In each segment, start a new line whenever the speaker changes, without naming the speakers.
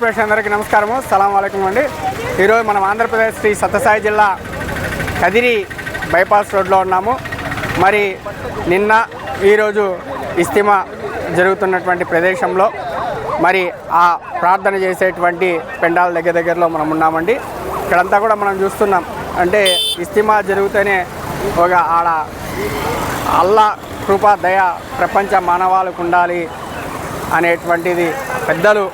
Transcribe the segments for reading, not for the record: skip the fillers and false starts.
ప్రేక్షకులందరికీ నమస్కారము, సలాం అలైకుం అండి. ఈరోజు మనం ఆంధ్రప్రదేశ్ శ్రీ సత్యసాయి జిల్లా కదిరి బైపాస్ రోడ్లో ఉన్నాము. మరి నిన్న ఈరోజు ఇస్తిమా జరుగుతున్నటువంటి ప్రదేశంలో మరి ఆ ప్రార్థన చేసేటువంటి పెండాల దగ్గరలో మనం ఉన్నామండి. ఇక్కడంతా కూడా మనం చూస్తున్నాం. అంటే ఇస్తిమా జరుగుతూనే ఒక ఆడ అల్లా కృప దయ ప్రపంచ మానవాళికి ఉండాలి అనేటువంటిది పెద్దలు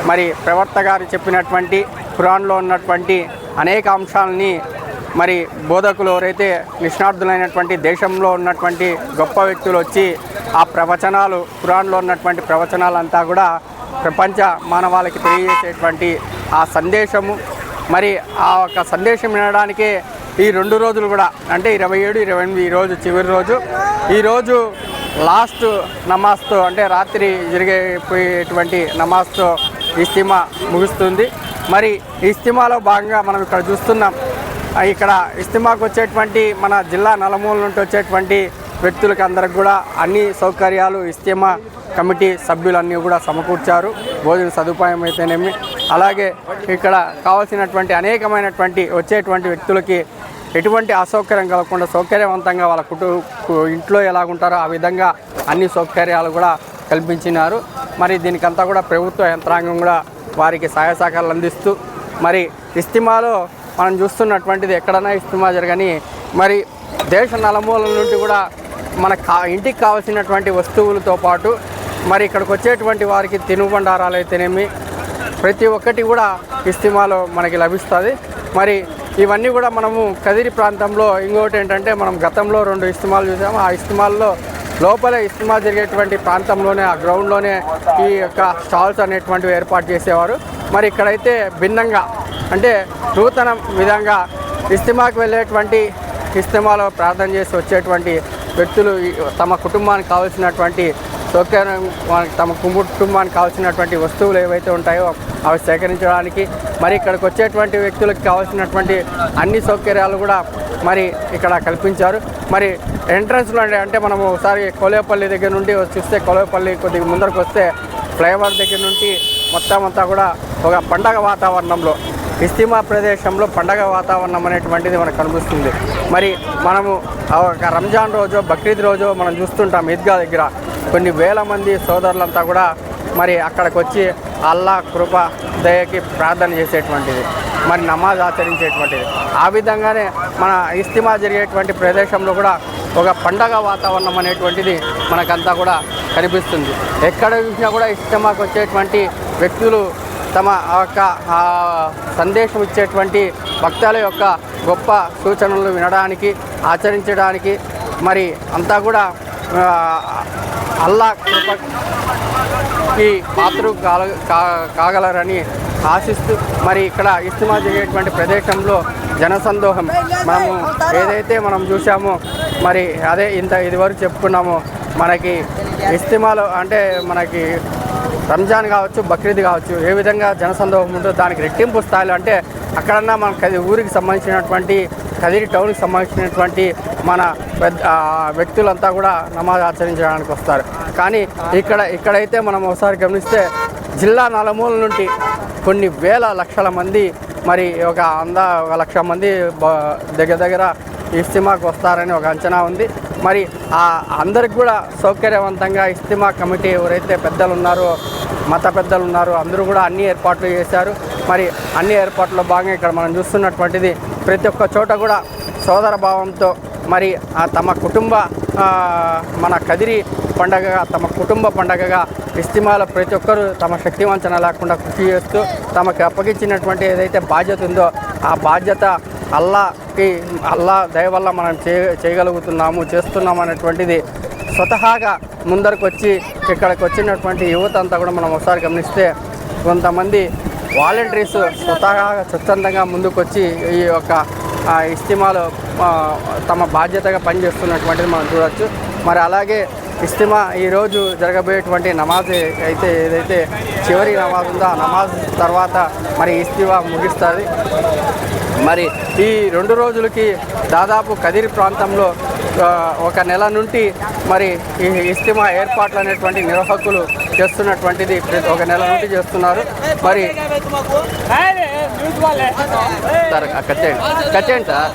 మరి ప్రవక్త గారు చెప్పినటువంటి ఖురాన్లో ఉన్నటువంటి అనేక అంశాలని మరి బోధకులు ఎవరైతే నిష్ణార్థులైనటువంటి దేశంలో ఉన్నటువంటి గొప్ప వ్యక్తులు వచ్చి ఆ ప్రవచనాలు ఖురాన్లో ఉన్నటువంటి ప్రవచనాలంతా కూడా ప్రపంచ మానవాళికి తెలియజేసేటువంటి ఆ సందేశము. మరి ఆ ఒక సందేశం వినడానికే ఈ 2 రోజులు కూడా అంటే 27, 28 ఈరోజు చివరి రోజు. ఈరోజు లాస్ట్ నమాజ్తో అంటే రాత్రి జరిగేటువంటి నమాజ్తో ఇస్తిమా ముగుస్తుంది. మరి ఇస్తిమాలో భాగంగా మనం ఇక్కడ చూస్తున్నాం. ఇక్కడ ఇస్తిమాకు వచ్చేటువంటి మన జిల్లా నలుమూల నుండి వచ్చేటువంటి వ్యక్తులకు అందరికి కూడా అన్ని సౌకర్యాలు ఇస్తిమా కమిటీ సభ్యులన్నీ కూడా సమకూర్చారు. భోజన సదుపాయం అయితేనేమి, అలాగే ఇక్కడ కావాల్సినటువంటి అనేకమైనటువంటి వచ్చేటువంటి వ్యక్తులకి ఎటువంటి అసౌకర్యం కలగకుండా సౌకర్యవంతంగా వాళ్ళ ఇంట్లో ఎలాగుంటారో ఆ విధంగా అన్ని సౌకర్యాలు కూడా కల్పించినారు. మరి దీనికంతా కూడా ప్రభుత్వ యంత్రాంగం కూడా వారికి సహాయ సహకారాలు అందిస్తూ మరి ఇస్తిమాలో మనం చూస్తున్నటువంటిది ఎక్కడైనా ఇస్తిమా జరగని మరి దేశ నలుమూలల నుండి కూడా మన ఇంటికి కావాల్సినటువంటి వస్తువులతో పాటు మరి ఇక్కడికి వచ్చేటువంటి వారికి తినుబండారాలు అయితేనేమి ప్రతి ఒక్కటి కూడా ఇస్తిమాలో మనకి లభిస్తుంది. మరి ఇవన్నీ కూడా మనము కదిరి ప్రాంతంలో ఇంకోటి ఏంటంటే మనం గతంలో 2 ఇస్తిమాలు చూసాము. ఆ ఇస్తిమాల్లో లోపల ఇస్తిమా జరిగేటువంటి ప్రాంతంలోనే ఆ గ్రౌండ్లోనే ఈ యొక్క స్టాల్స్ అనేటువంటివి ఏర్పాటు చేసేవారు. మరి ఇక్కడైతే భిన్నంగా అంటే నూతన విధంగా ఇస్తిమాకి వెళ్ళేటువంటి ఇస్తిమాలో ప్రార్థన చేసి వచ్చేటువంటి వ్యక్తులు తమ కుటుంబానికి కావాల్సినటువంటి సౌకర్యం తమ కుటుంబానికి కావాల్సినటువంటి వస్తువులు ఏవైతే ఉంటాయో అవి సేకరించడానికి మరి ఇక్కడికి వచ్చేటువంటి వ్యక్తులకు కావాల్సినటువంటి అన్ని సౌకర్యాలు కూడా మరి ఇక్కడ కల్పించారు. మరి ఎంట్రన్స్లో అంటే మనము ఒకసారి కొలేపల్లి దగ్గర నుండి చూస్తే కొలేపల్లి కొద్దిగా ముందరకు వస్తే ఫ్లైఓవర్ దగ్గర నుండి మొత్తం అంతా కూడా ఒక పండగ వాతావరణంలో ఇస్తిమా ప్రదేశంలో పండగ వాతావరణం అనేటువంటిది మనకు కనిపిస్తుంది. మరి మనము ఒక రంజాన్ రోజు బక్రీద్ రోజు మనం చూస్తుంటాం ఈద్గా దగ్గర కొన్ని వేల మంది సోదరులంతా కూడా మరి అక్కడికి వచ్చి అల్లా కృప దయకి ప్రార్థన చేసేటువంటిది, మరి నమాజ్ ఆచరించేటువంటిది. ఆ విధంగానే మన ఇస్తిమా జరిగేటువంటి ప్రదేశంలో కూడా ఒక పండగ వాతావరణం అనేటువంటిది మనకంతా కూడా కనిపిస్తుంది. ఎక్కడ చూసినా కూడా ఇస్తిమాకు వచ్చేటువంటి వ్యక్తులు తమ యొక్క సందేశం ఇచ్చేటువంటి భక్తుల యొక్క గొప్ప సూచనలు వినడానికి ఆచరించడానికి మరి అంతా కూడా అల్లా కృపకి పాత్ర కాగలరని ఆశిస్తూ మరి ఇక్కడ ఇస్తిమా జరిగేటువంటి ప్రదేశంలో జనసందోహం మనము ఏదైతే మనం చూసామో మరి అదే ఇదివరకు చెప్పుకున్నామో మనకి ఇస్తిమాలో అంటే మనకి రంజాన్ కావచ్చు బక్రీద్ కావచ్చు ఏ విధంగా జనసందోహం ఉంటుందో దానికి రెట్టింపు స్థాయిలో అంటే అక్కడన్నా మన ఊరికి సంబంధించినటువంటి కదిరి టౌన్కి సంబంధించినటువంటి మన వ్యక్తులంతా కూడా నమాజ్ ఆచరించడానికి వస్తారు. కానీ ఇక్కడైతే మనం ఒకసారి గమనిస్తే జిల్లా నలుమూల నుండి కొన్ని వేల లక్షల మంది మరి ఒక 1,00,000 మంది దగ్గర ఇస్తిమాకు వస్తారని ఒక అంచనా ఉంది. మరి అందరికి కూడా సౌకర్యవంతంగా ఇస్తిమా కమిటీ ఎవరైతే పెద్దలు ఉన్నారో మత పెద్దలు ఉన్నారో అందరూ కూడా అన్ని ఏర్పాట్లు చేశారు. మరి అన్ని ఏర్పాట్ల భాగంగా ఇక్కడ మనం చూస్తున్నటువంటిది ప్రతి ఒక్క చోట కూడా సోదర భావంతో మరి తమ కుటుంబ మన కదిరి పండగగా తమ కుటుంబ పండగగా ఇస్తిమాలో ప్రతి ఒక్కరూ తమ శక్తి వంచన లేకుండా కృషి చేస్తూ తమకు అప్పగించినటువంటి ఏదైతే బాధ్యత ఉందో ఆ బాధ్యత అల్లా దయ వల్ల మనం చేస్తున్నాము అనేటువంటిది స్వతహాగా ముందరకు వచ్చి ఇక్కడికి వచ్చినటువంటి యువత అంతా కూడా మనం ఒకసారి గమనిస్తే కొంతమంది వాలంటీర్స్ స్వతంత్రంగా ముందుకు వచ్చి ఈ యొక్క ఇస్తిమాలో తమ బాధ్యతగా పనిచేస్తున్నటువంటిది మనం చూడవచ్చు. మరి అలాగే ఇస్తిమా ఈరోజు జరగబోయేటువంటి నమాజ్ అయితే ఏదైతే చివరి నమాజ్ ఉందో ఆ నమాజ్ తర్వాత మరి ఇస్తిమా ముగిస్తుంది. మరి ఈ 2 రోజులకి దాదాపు కదిరి ప్రాంతంలో ఒక నెల నుండి మరి ఈ ఇస్తిమా ఏర్పాట్లు అనేటువంటి నిర్వాహకులు చేస్తున్నటువంటిది ఒక నెల నుండి చేస్తున్నారు. మరి సార్ కచ్చేయండి సార్.